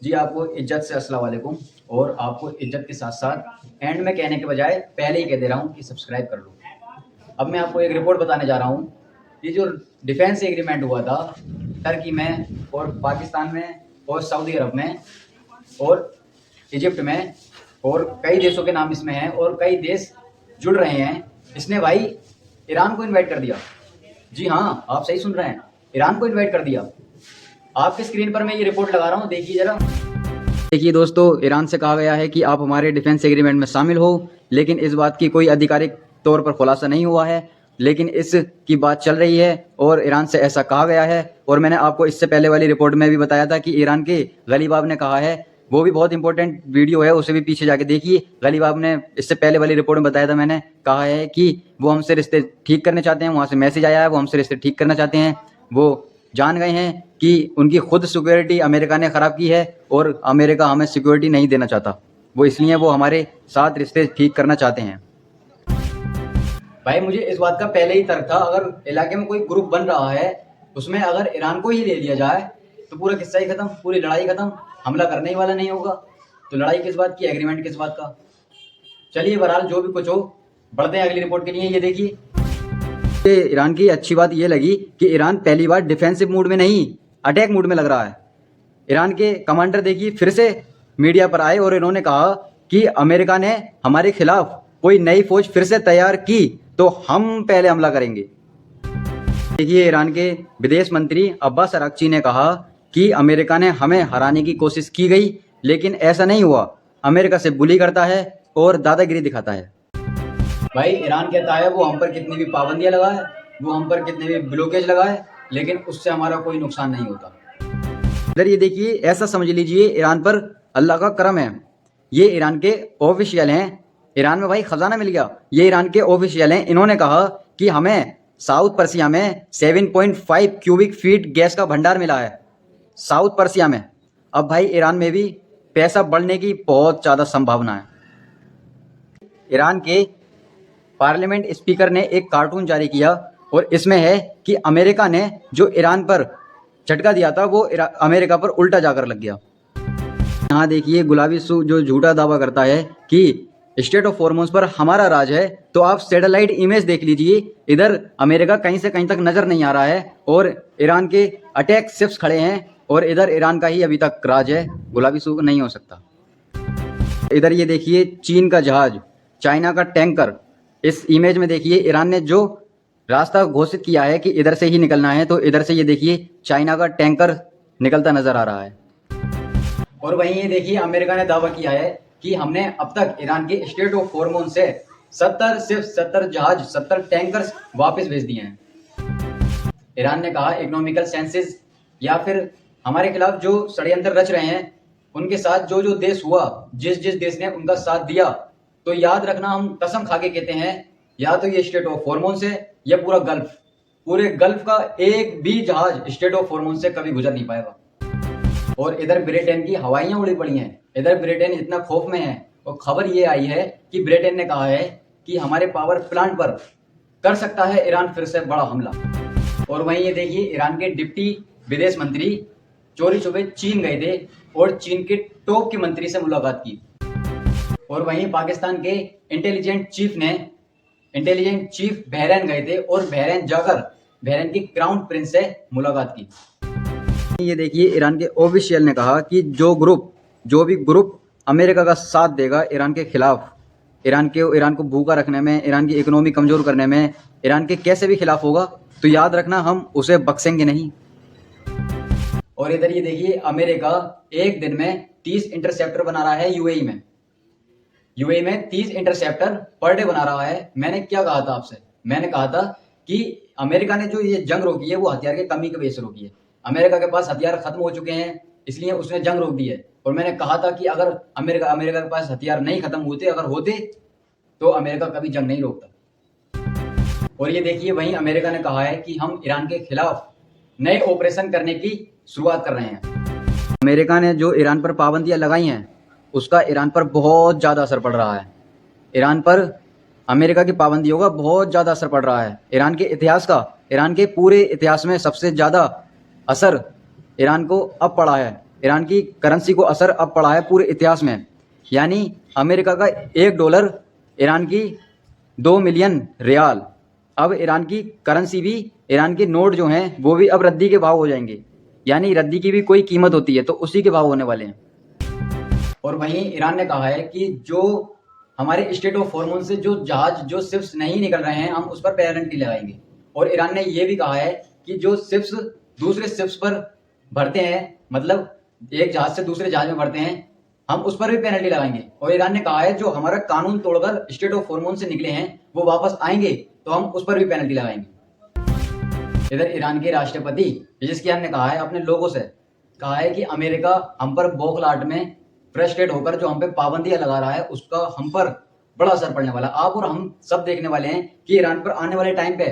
जी आपको इज्जत से अस्सलाम वालेकुम। और आपको इज्जत के साथ साथ एंड में कहने के बजाय पहले ही कह दे रहा हूँ कि सब्सक्राइब कर लो। अब मैं आपको एक रिपोर्ट बताने जा रहा हूँ। ये जो डिफेंस एग्रीमेंट हुआ था टर्की में और पाकिस्तान में और सऊदी अरब में और इजिप्ट में और कई देशों के नाम इसमें हैं और कई देश जुड़ रहे हैं। इसने भाई ईरान को इनवाइट कर दिया। जी हाँ, आप सही सुन रहे हैं, ईरान को इनवाइट कर दिया। आपके स्क्रीन पर मैं ये रिपोर्ट लगा रहा हूँ, देखिए जरा। देखिए दोस्तों, ईरान से कहा गया है कि आप हमारे डिफेंस एग्रीमेंट में शामिल हो, लेकिन इस बात की कोई आधिकारिक तौर पर खुलासा नहीं हुआ है, लेकिन इस की बात चल रही है और ईरान से ऐसा कहा गया है। और मैंने आपको इससे पहले वाली रिपोर्ट में भी बताया था कि ईरान के गलीबाब ने कहा है, वो भी बहुत इंपॉर्टेंट वीडियो है, उसे भी पीछे जाके देखिए। गलीबाब ने इससे पहले वाली रिपोर्ट में बताया था, मैंने कहा है कि वो हमसे रिश्ते ठीक करने चाहते हैं। वहाँ से मैसेज आया है, वो हमसे रिश्ते ठीक करना चाहते हैं। वो जान गए हैं कि उनकी खुद सिक्योरिटी अमेरिका ने ख़राब की है और अमेरिका हमें सिक्योरिटी नहीं देना चाहता। वो इसलिए वो हमारे साथ रिश्ते ठीक करना चाहते हैं। भाई मुझे इस बात का पहले ही तर्क था, अगर इलाके में कोई ग्रुप बन रहा है उसमें अगर ईरान को ही ले लिया जाए तो पूरा किस्सा ही खत्म, पूरी लड़ाई खत्म, हमला करने ही वाला नहीं होगा। तो लड़ाई किस बात की, एग्रीमेंट किस बात का। चलिए बहरहाल जो भी कुछ हो, बढ़ते हैं अगली रिपोर्ट के लिए। ये देखिए, ईरान की अच्छी बात ये लगी कि ईरान पहली बार डिफेंसिव मूड में नहीं, अटैक मूड में लग रहा है। ईरान के कमांडर देखिए फिर से मीडिया पर आए और इन्होंने कहा कि अमेरिका ने हमारे खिलाफ कोई नई फौज फिर से तैयार की तो हम पहले हमला करेंगे। देखिए, ईरान के विदेश मंत्री अब्बास अरागची ने कहा कि अमेरिका ने हमें हराने की कोशिश की गई, लेकिन ऐसा नहीं हुआ। अमेरिका से बुली करता है और दादागिरी दिखाता है। भाई ईरान कहता है वो हम पर कितनी भी पाबंदियां लगाए, वो हम पर कितने भी ब्लॉकेज लगाए, लेकिन उससे हमारा कोई नुकसान नहीं होता। इधर ये देखिए, ऐसा समझ लीजिए ईरान पर अल्लाह का करम है। ये ईरान के ऑफिशियल हैं, ईरान में भाई खजाना मिल गया। ये ईरान के ऑफिशियल हैं, इन्होंने कहा कि हमें साउथ पर्सिया में 7.5 क्यूबिक फीट गैस का भंडार मिला है, साउथ पर्सिया में। अब भाई ईरान में भी पैसा बढ़ने की बहुत ज़्यादा संभावना है। ईरान के पार्लियामेंट स्पीकर ने एक कार्टून जारी किया और इसमें है कि अमेरिका ने जो ईरान पर झटका दिया था वो अमेरिका पर उल्टा जाकर लग गया। यहाँ देखिए, गुलाबी सू जो झूठा दावा करता है कि स्टेट ऑफ हॉर्मोन्स पर हमारा राज है, तो आप सैटेलाइट इमेज देख लीजिए। इधर अमेरिका कहीं से कहीं तक नजर नहीं आ रहा है और ईरान के अटैक शिप्स खड़े हैं और इधर ईरान का ही अभी तक राज है, गुलाबी सू नहीं हो सकता। इधर ये देखिए, चीन का जहाज, चाइना का टैंकर। इस इमेज में देखिए, ईरान ने जो रास्ता घोषित किया है कि इधर से ही निकलना है, तो इधर से ये देखिए चाइना का टैंकर निकलता नजर आ रहा है। और वहीं ये देखिए, अमेरिका ने दावा किया है कि हमने अब तक ईरान के स्टेट ऑफ हॉर्मोन से 70 जहाज, 70 टैंकर्स वापस भेज दिए हैं। ईरान ने कहा इकोनॉमिकल सेंसेस या फिर हमारे खिलाफ जो षड्यंत्र रच रहे हैं उनके साथ जो जो देश हुआ, जिस जिस देश ने उनका साथ दिया, तो याद रखना, हम कसम खा के कहते हैं, या तो ये स्टेट ऑफ हॉर्मोन से या पूरा गल्फ, पूरे गल्फ का एक भी जहाज स्टेट ऑफ हॉर्मोन से कभी गुजर नहीं पाएगा। और इधर ब्रिटेन की हवाइयां उड़ी पड़ी हैं। इधर ब्रिटेन इतना खौफ में है और खबर ये आई है कि ब्रिटेन ने कहा है कि हमारे पावर प्लांट पर कर सकता है ईरान फिर से बड़ा हमला। और वहीं ये देखिए, ईरान के डिप्टी विदेश मंत्री चोरी छुपे चीन गए थे और चीन के टॉप के मंत्री से मुलाकात की। और वहीं पाकिस्तान के इंटेलिजेंट चीफ बहरीन गए थे और बहरीन जाकर बहरीन की क्राउन प्रिंस से मुलाकात की। ये देखिए, ईरान के ऑफिशियल ने कहा कि जो भी ग्रुप अमेरिका का साथ देगा ईरान के खिलाफ, ईरान को भूखा रखने में, ईरान की इकोनॉमी कमजोर करने में, ईरान के कैसे भी खिलाफ होगा, तो याद रखना हम उसे बख्शेंगे नहीं। और इधर ये देखिए, अमेरिका एक दिन में 30 इंटरसेप्टर बना रहा है यूएई में 30 इंटरसेप्टर पर डे बना रहा है। मैंने क्या कहा था आपसे, मैंने कहा था कि अमेरिका ने जो ये जंग रोकी है वो हथियार की कमी की वजह से रोकी है। अमेरिका के पास हथियार खत्म हो चुके हैं, इसलिए उसने जंग रोक दी है। और मैंने कहा था कि अगर अमेरिका के पास हथियार नहीं खत्म होते, अगर होते, तो अमेरिका कभी जंग नहीं रोकता। और ये देखिए, वहीं अमेरिका ने कहा है कि हम ईरान के खिलाफ नए ऑपरेशन करने की शुरुआत कर रहे हैं। अमेरिका ने जो ईरान पर पाबंदियां लगाई हैं उसका ईरान पर बहुत ज़्यादा असर पड़ रहा है। ईरान पर अमेरिका की पाबंदियों का बहुत ज़्यादा असर पड़ रहा है। ईरान के पूरे इतिहास में सबसे ज़्यादा असर ईरान को अब पड़ा है। ईरान की करेंसी को असर अब पड़ा है पूरे इतिहास में। यानी अमेरिका का $1 ईरान की 2 मिलियन रियाल। अब ईरान की करेंसी भी, ईरान के नोट जो हैं वो भी अब रद्दी के भाव हो जाएंगे। यानी रद्दी की भी कोई कीमत होती है तो उसी के भाव होने वाले हैं। और वहीं ईरान ने कहा है कि जो हमारे स्टेट ऑफ हॉर्मोन से जो जहाज, जो शिप्स नहीं निकल रहे हैं, हम उस पर पेनल्टी लगाएंगे। और ईरान ने ये भी कहा है कि जो शिप्स दूसरे शिप्स पर भरते हैं, मतलब एक जहाज से दूसरे जहाज में भरते हैं, हम उस पर भी पेनल्टी लगाएंगे। और ईरान ने कहा है जो हमारा कानून तोड़कर स्टेट ऑफ हॉर्मोन से निकले हैं वो वापस आएंगे तो हम उस पर भी पेनल्टी लगाएंगे। इधर ईरान के राष्ट्रपति पेजेस्कियान ने कहा है अपने लोगों से, कहा है कि अमेरिका हम पर बौखलाहट में फ्रस्ट्रेट होकर जो हम पे पाबंदियां लगा रहा है उसका हम पर बड़ा असर पड़ने वाला। आप और हम सब देखने वाले हैं कि ईरान पर आने वाले टाइम पे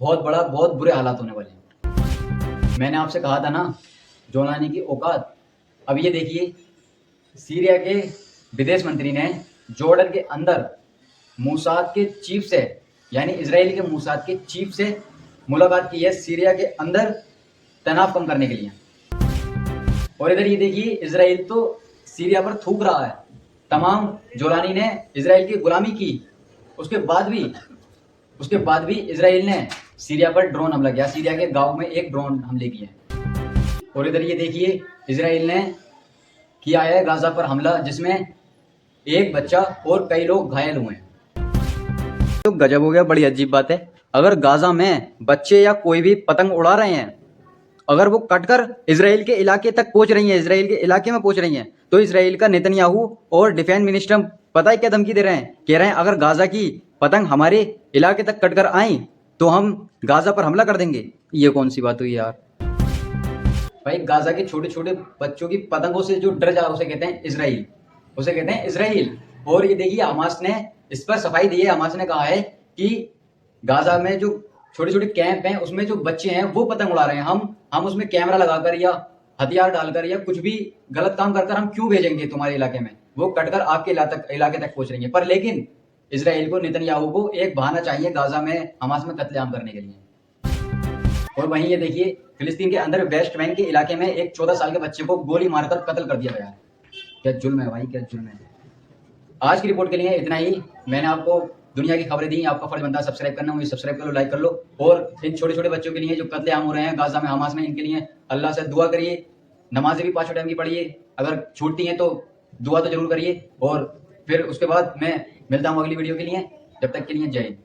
बहुत बुरे हालात होने वाले हैं। मैंने आपसे कहा था ना जोलानी की औकात। अब ये देखिए, सीरिया के विदेश मंत्री ने जॉर्डन के अंदर मूसाद के चीफ से, यानी इजराइल के मूसाद के चीफ से मुलाकात की है सीरिया के अंदर तनाव कम करने के लिए। और इधर ये देखिए, इजराइल तो सीरिया पर थूक रहा है। तमाम जोलानी ने इजराइल की गुलामी की, उसके बाद भी इजराइल ने सीरिया पर ड्रोन हमला किया। सीरिया के गांव में एक ड्रोन हमले किए। और इधर ये देखिए, इजराइल ने किया है गाजा पर हमला, जिसमें एक बच्चा और कई लोग घायल हुए हैं। तो गजब हो गया, बड़ी अजीब बात है। अगर गाजा में बच्चे या कोई भी पतंग उड़ा रहे हैं, अगर वो कटकर इजराइल के इलाके तक पहुंच रही हैं, इजराइल के इलाके में पहुंच रही हैं, तो इजराइल का नेतन्याहू और डिफेंस मिनिस्टर पता है क्या धमकी दे रहे हैं? कह रहे हैं अगर गाजा की पतंग हमारे इलाके तक कटकर आई तो हम गाजा पर हमला कर देंगे। ये कौन सी बात हुई यार? भाई, गाजा के छोटे छोटे बच्चों की पतंगों से जो डर जाए उसे कहते हैं इजराइल, उसे कहते हैं इजराइल। और ये देखिए, हमास ने इस पर सफाई दी है। हमास ने कहा है कि गाजा में जो छोटे छोटे कैंप हैं उसमें जो बच्चे हैं वो पतंग उड़ा रहे हैं, हम उसमें कैमरा लगाकर या हथियार डालकर या कुछ भी गलत काम कर हम क्यों भेजेंगे तुम्हारे इलाके में? वो कटकर आपके इलाके तक पहुंच रही है। पर लेकिन इजराइल को, नेतन्याहू को एक बहाना चाहिए गाजा में हमास में कत्लेआम करने के लिए। और वहीं ये देखिए, फिलिस्तीन के अंदर वेस्ट बैंक के इलाके में एक 14 साल के बच्चे को गोली मारकर कत्ल कर दिया गया है। क्या जुल्म है भाई, क्या जुल्म है। आज की रिपोर्ट के लिए इतना ही। मैंने आपको दुनिया की खबरें दी। आपका फर्ज बनता है सब्सक्राइब करना, मुझे सब्सक्राइब कर लो, लाइक कर लो। और इन छोटे छोटे बच्चों के लिए जो कत्लेआम हो रहे हैं गाजा में हमास में, इनके लिए अल्लाह से दुआ करिए। नमाजें भी 5 टाइम की पढ़िए, अगर छूटती हैं तो दुआ तो जरूर करिए। और फिर उसके बाद मैं मिलता हूँ अगली वीडियो के लिए। जब तक के लिए जय हिंद।